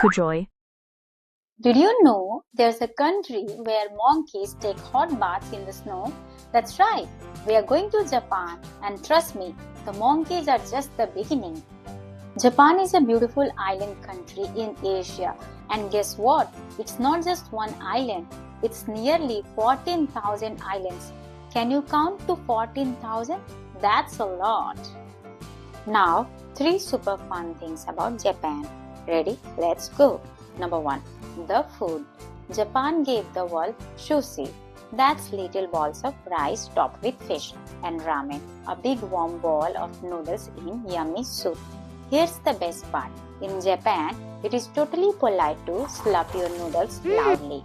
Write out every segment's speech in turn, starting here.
Kujoy. Did you know there's a country where monkeys take hot baths in the snow? That's right, we are going to Japan, and trust me, the monkeys are just the beginning. Japan is a beautiful island country in Asia, and guess what? It's not just one island, it's nearly 14,000 islands. Can you count to 14,000? That's a lot. Now, 3 super fun things about Japan. Ready? Let's go. Number 1. The food. Japan gave the world sushi. That's little balls of rice topped with fish, and ramen, a big warm ball of noodles in yummy soup. Here's the best part. In Japan, it is totally polite to slurp your noodles loudly.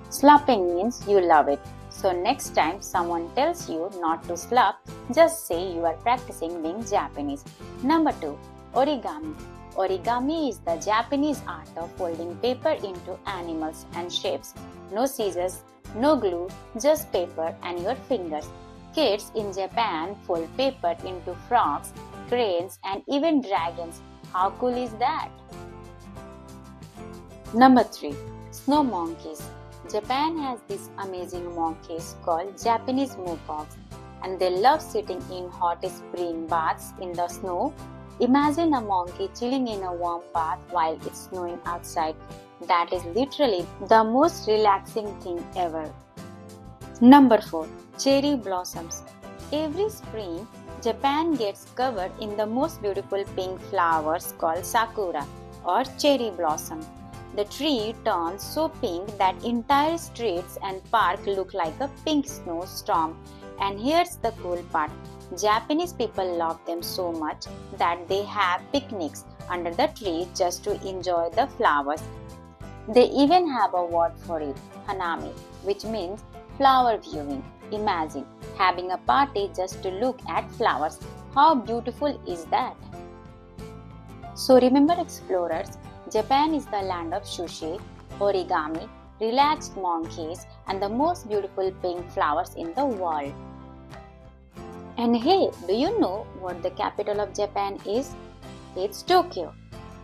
Slurping means you love it. So next time someone tells you not to slurp, just say you are practicing being Japanese. Number 2. Origami. Origami is the Japanese art of folding paper into animals and shapes. No scissors, no glue, just paper and your fingers. Kids in Japan fold paper into frogs, cranes and even dragons. How cool is that? Number 3. Snow monkeys. Japan has these amazing monkeys called Japanese mukox, and they love sitting in hot spring baths in the snow. Imagine a monkey chilling in a warm bath while it's snowing outside. That is literally the most relaxing thing ever. Number 4. Cherry blossoms. Every spring, Japan gets covered in the most beautiful pink flowers called sakura or cherry blossom. The tree turns so pink that entire streets and park look like a pink snowstorm. And here's the cool part. Japanese people love them so much that they have picnics under the tree just to enjoy the flowers. They even have a word for it, hanami, which means flower viewing. Imagine having a party just to look at flowers. How beautiful is that? So remember, explorers, Japan is the land of sushi, origami, relaxed monkeys, and the most beautiful pink flowers in the world. And hey, do you know what the capital of Japan is? It's Tokyo.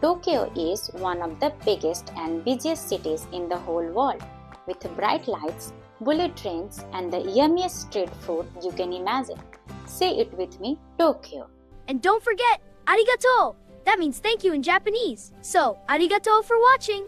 Tokyo is one of the biggest and busiest cities in the whole world, with bright lights, bullet trains, and the yummiest street food you can imagine. Say it with me, Tokyo. And don't forget, arigato! That means thank you in Japanese. So, arigato for watching!